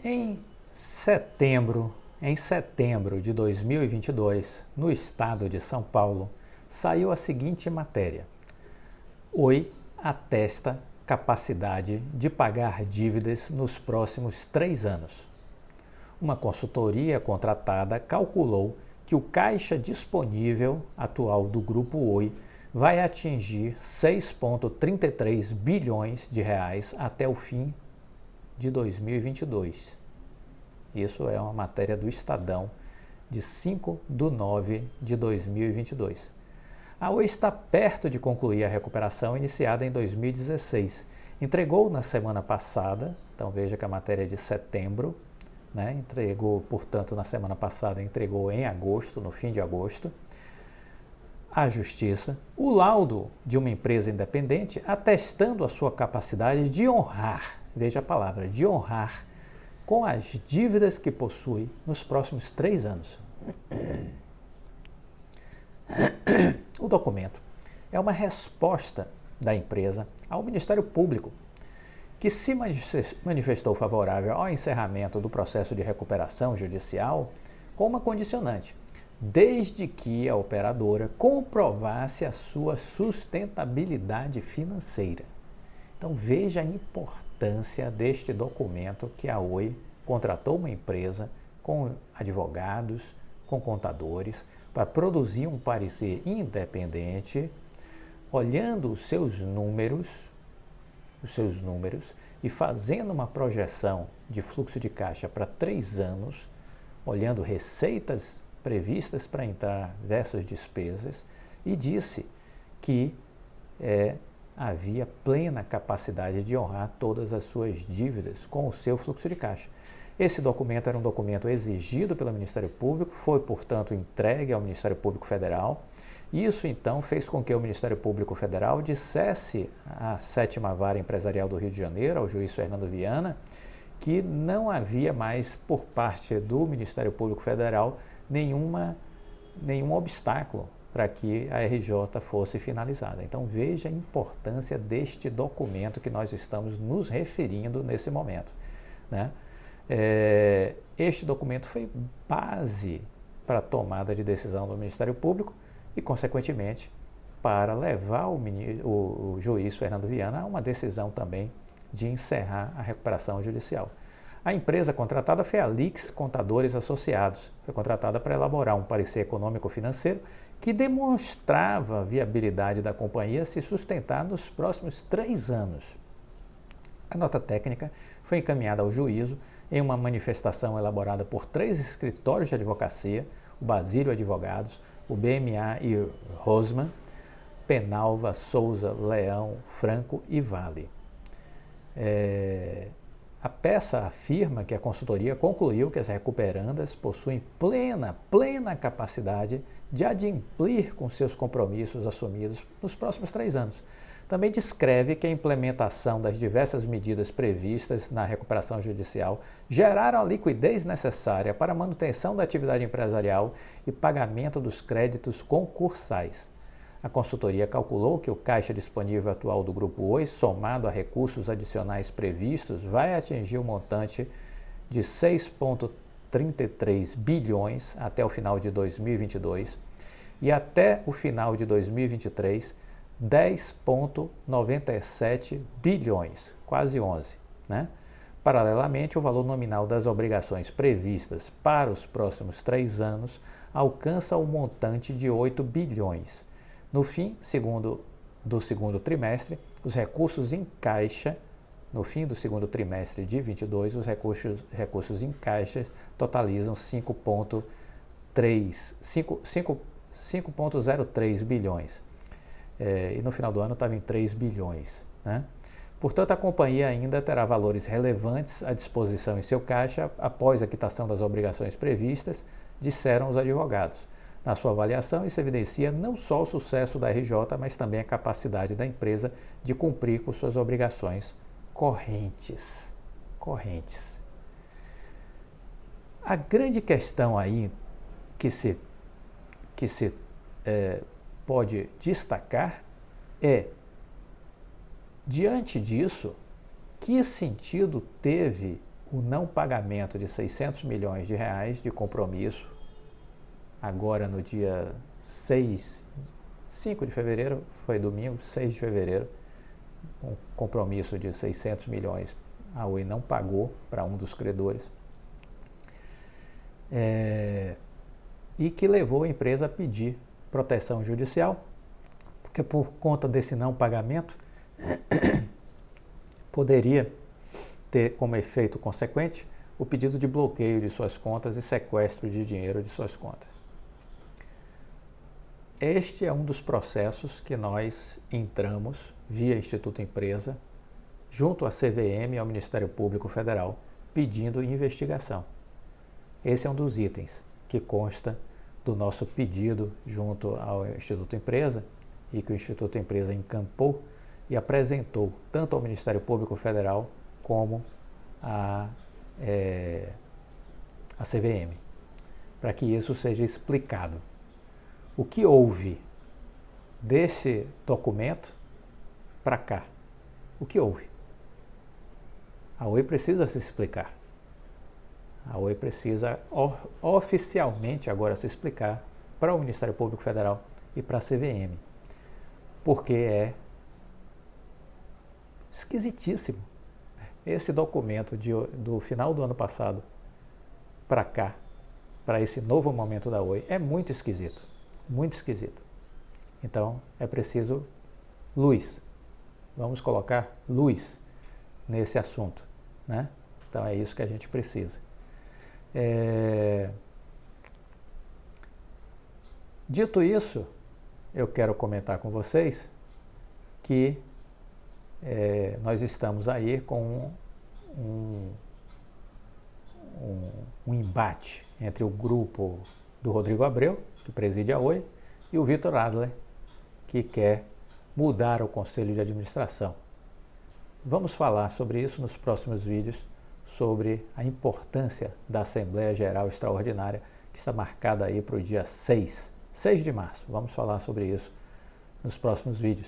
Em setembro, em setembro de 2022, no estado de São Paulo, saiu a seguinte matéria: Oi atesta capacidade de pagar dívidas nos próximos 3 anos. Uma consultoria contratada calculou que o caixa disponível atual do Grupo Oi vai atingir 6,33 bilhões de reais até o fim de 2022. Isso é uma matéria do Estadão, de 5 de 9 de 2022. A Oi está perto de concluir a recuperação iniciada em 2016. Entregou na semana passada, então veja que a matéria é de setembro, né? Entregou, portanto, na semana passada, entregou em agosto, no fim de agosto, à Justiça, o laudo de uma empresa independente atestando a sua capacidade de honrar, veja a palavra, de honrar, com as dívidas que possui nos próximos 3 anos. O documento é uma resposta da empresa ao Ministério Público, que se manifestou favorável ao encerramento do processo de recuperação judicial com uma condicionante, desde que a operadora comprovasse a sua sustentabilidade financeira. Então veja a importância deste documento que a Oi contratou uma empresa com advogados, com contadores, para produzir um parecer independente, olhando os seus números e fazendo uma projeção de fluxo de caixa para 3 anos, olhando receitas previstas para entrar versus despesas, e disse que havia plena capacidade de honrar todas as suas dívidas com o seu fluxo de caixa. Esse documento era um documento exigido pelo Ministério Público, foi, portanto, entregue ao Ministério Público Federal. Isso, então, fez com que o Ministério Público Federal dissesse à 7ª Vara Empresarial do Rio de Janeiro, ao juiz Fernando Viana, que não havia mais, por parte do Ministério Público Federal, nenhum obstáculo para que a RJ fosse finalizada. Então veja a importância deste documento que nós estamos nos referindo nesse momento, né? Este documento foi base para a tomada de decisão do Ministério Público e, consequentemente, para levar o juiz Fernando Viana a uma decisão também de encerrar a recuperação judicial. A empresa contratada foi a Lix Contadores Associados. Foi contratada para elaborar um parecer econômico-financeiro que demonstrava a viabilidade da companhia se sustentar nos próximos 3 anos. A nota técnica foi encaminhada ao juízo em uma manifestação elaborada por 3 escritórios de advocacia, o Basílio Advogados, o BMA e Rosman, Penalva, Souza, Leão, Franco e Vale. A peça afirma que a consultoria concluiu que as recuperandas possuem plena capacidade de adimplir com seus compromissos assumidos nos próximos 3 anos. Também descreve que a implementação das diversas medidas previstas na recuperação judicial geraram a liquidez necessária para a manutenção da atividade empresarial e pagamento dos créditos concursais. A consultoria calculou que o caixa disponível atual do Grupo Oi, somado a recursos adicionais previstos, vai atingir o montante de 6,33 bilhões até o final de 2022 e até o final de 2023, 10,97 bilhões, quase 11, né? Paralelamente, o valor nominal das obrigações previstas para os próximos 3 anos alcança o montante de 8 bilhões. No fim do segundo trimestre, os recursos em caixa, no fim do segundo trimestre de 22, os recursos em caixas totalizam 5,03 bilhões. E no final do ano estava em 3 bilhões. Né? Portanto, a companhia ainda terá valores relevantes à disposição em seu caixa após a quitação das obrigações previstas, disseram os advogados. Na sua avaliação, isso evidencia não só o sucesso da RJ, mas também a capacidade da empresa de cumprir com suas obrigações correntes. A grande questão aí que se pode destacar é, diante disso, que sentido teve o não pagamento de 600 milhões de reais de compromisso, agora no dia 5 de fevereiro, foi domingo, 6 de fevereiro, um compromisso de 600 milhões, a Oi não pagou para um dos credores, e que levou a empresa a pedir proteção judicial, porque por conta desse não pagamento, poderia ter como efeito consequente o pedido de bloqueio de suas contas e sequestro de dinheiro de suas contas. Este é um dos processos que nós entramos via Instituto Empresa, junto à CVM e ao Ministério Público Federal, pedindo investigação. Esse é um dos itens que consta do nosso pedido junto ao Instituto Empresa e que o Instituto Empresa encampou e apresentou tanto ao Ministério Público Federal como a CVM, para que isso seja explicado. O que houve desse documento para cá? O que houve? A Oi precisa se explicar. A Oi precisa oficialmente agora se explicar para o Ministério Público Federal e para a CVM, porque é esquisitíssimo. Esse documento do final do ano passado para cá, para esse novo momento da Oi, é muito esquisito, muito esquisito. Então, é preciso luz. Vamos colocar luz nesse assunto, né? Então, é isso que a gente precisa. Dito isso, eu quero comentar com vocês que nós estamos aí com um embate entre o grupo do Rodrigo Abreu, que preside a Oi, e o Vitor Adler, que quer mudar o Conselho de Administração. Vamos falar sobre isso nos próximos vídeos, sobre a importância da Assembleia Geral Extraordinária, que está marcada aí para o dia 6 de março. Vamos falar sobre isso nos próximos vídeos,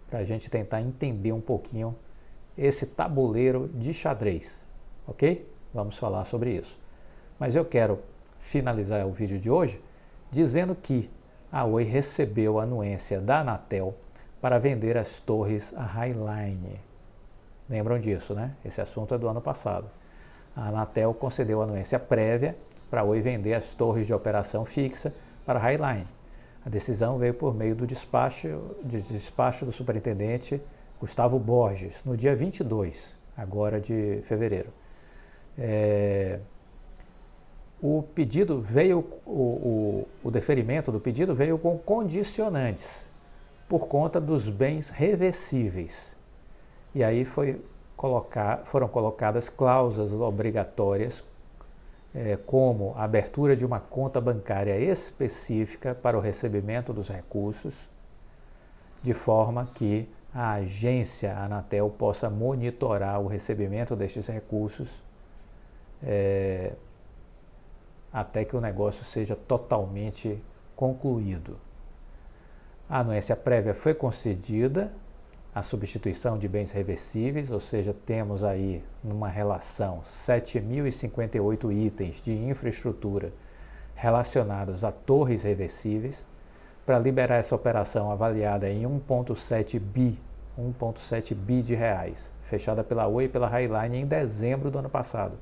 para a gente tentar entender um pouquinho esse tabuleiro de xadrez, ok? Vamos falar sobre isso. Mas eu quero finalizar o vídeo de hoje dizendo que a Oi recebeu a anuência da Anatel para vender as torres à Highline. Lembram disso, né? Esse assunto é do ano passado. A Anatel concedeu a anuência prévia para a Oi vender as torres de operação fixa para a Highline. A decisão veio por meio do despacho do superintendente Gustavo Borges, no dia 22, agora de fevereiro. O pedido veio, o deferimento do pedido veio com condicionantes, por conta dos bens reversíveis. E aí foram colocadas cláusulas obrigatórias, como a abertura de uma conta bancária específica para o recebimento dos recursos, de forma que a agência Anatel possa monitorar o recebimento destes recursos até que o negócio seja totalmente concluído. A anuência prévia foi concedida, a substituição de bens reversíveis, ou seja, temos aí numa relação 7.058 itens de infraestrutura relacionados a torres reversíveis, para liberar essa operação avaliada em 1,7 bi de reais, fechada pela Oi e pela Highline em dezembro do ano passado.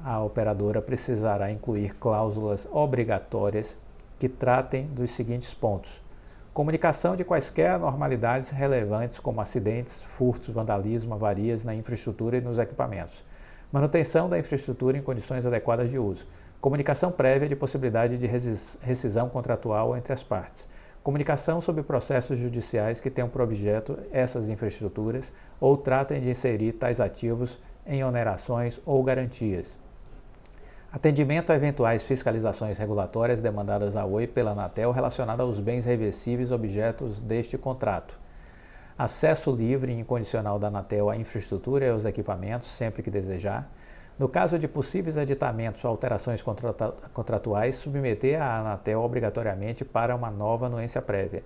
A operadora precisará incluir cláusulas obrigatórias que tratem dos seguintes pontos: comunicação de quaisquer anormalidades relevantes como acidentes, furtos, vandalismo, avarias na infraestrutura e nos equipamentos, manutenção da infraestrutura em condições adequadas de uso, comunicação prévia de possibilidade de rescisão contratual entre as partes, comunicação sobre processos judiciais que tenham por objeto essas infraestruturas ou tratem de inserir tais ativos em onerações ou garantias, atendimento a eventuais fiscalizações regulatórias demandadas à Oi pela Anatel relacionadas aos bens reversíveis objetos deste contrato, acesso livre e incondicional da Anatel à infraestrutura e aos equipamentos, sempre que desejar. No caso de possíveis aditamentos ou alterações contratuais, submeter a Anatel obrigatoriamente para uma nova anuência prévia.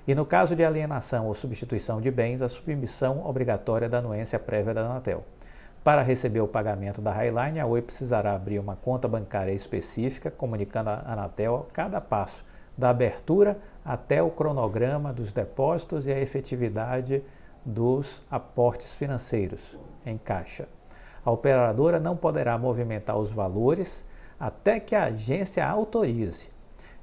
E no caso de alienação ou substituição de bens, a submissão obrigatória da anuência prévia da Anatel. Para receber o pagamento da Highline, a Oi precisará abrir uma conta bancária específica, comunicando à Anatel cada passo, da abertura até o cronograma dos depósitos e a efetividade dos aportes financeiros em caixa. A operadora não poderá movimentar os valores até que a agência autorize,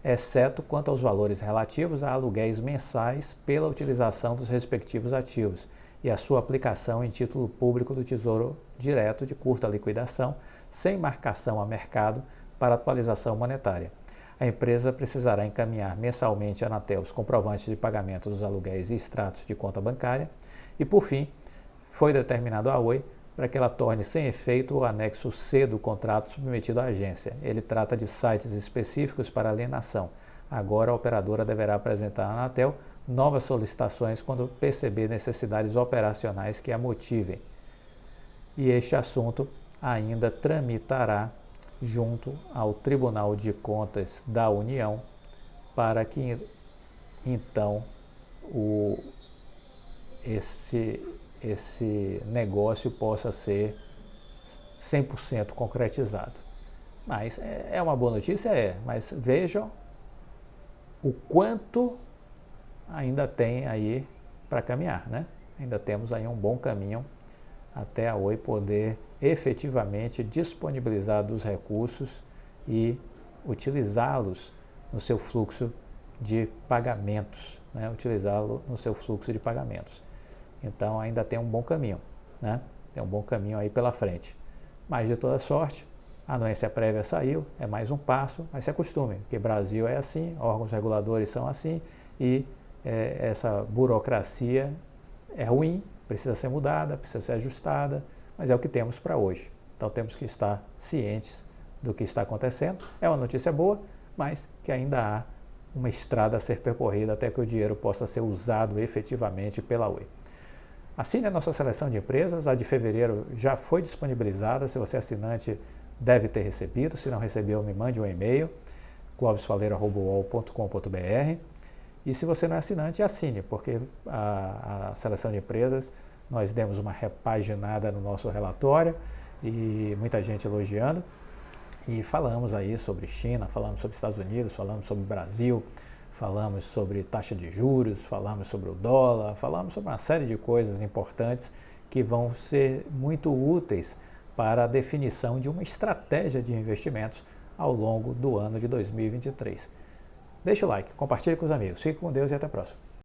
exceto quanto aos valores relativos a aluguéis mensais pela utilização dos respectivos ativos e a sua aplicação em título público do Tesouro Direto de curta liquidação, sem marcação a mercado para atualização monetária. A empresa precisará encaminhar mensalmente à Anatel os comprovantes de pagamento dos aluguéis e extratos de conta bancária. E, por fim, foi determinado à Oi para que ela torne sem efeito o anexo C do contrato submetido à agência. Ele trata de sites específicos para alienação. Agora a operadora deverá apresentar à Anatel novas solicitações quando perceber necessidades operacionais que a motivem. E este assunto ainda tramitará junto ao Tribunal de Contas da União para que então esse negócio possa ser 100% concretizado. Mas é uma boa notícia? Mas vejam o quanto ainda tem aí para caminhar, né? Ainda temos aí um bom caminho até a Oi poder efetivamente disponibilizar dos recursos e utilizá-los no seu fluxo de pagamentos, né? Utilizá-lo no seu fluxo de pagamentos. Então ainda tem um bom caminho, né? Tem um bom caminho aí pela frente. Mas de toda sorte, a anuência prévia saiu, é mais um passo, mas se acostume, porque Brasil é assim, órgãos reguladores são assim e essa burocracia é ruim, precisa ser mudada, precisa ser ajustada, mas é o que temos para hoje. Então temos que estar cientes do que está acontecendo. É uma notícia boa, mas que ainda há uma estrada a ser percorrida até que o dinheiro possa ser usado efetivamente pela Oi. Assine a nossa seleção de empresas, a de fevereiro já foi disponibilizada, se você é assinante deve ter recebido, se não recebeu me mande um e-mail, clovisfaleiro@uol.com.br. E se você não é assinante, assine, porque a seleção de empresas, nós demos uma repaginada no nosso relatório e muita gente elogiando. E falamos aí sobre China, falamos sobre Estados Unidos, falamos sobre Brasil, falamos sobre taxa de juros, falamos sobre o dólar, falamos sobre uma série de coisas importantes que vão ser muito úteis para a definição de uma estratégia de investimentos ao longo do ano de 2023. Deixe o like, compartilhe com os amigos. Fique com Deus e até a próxima.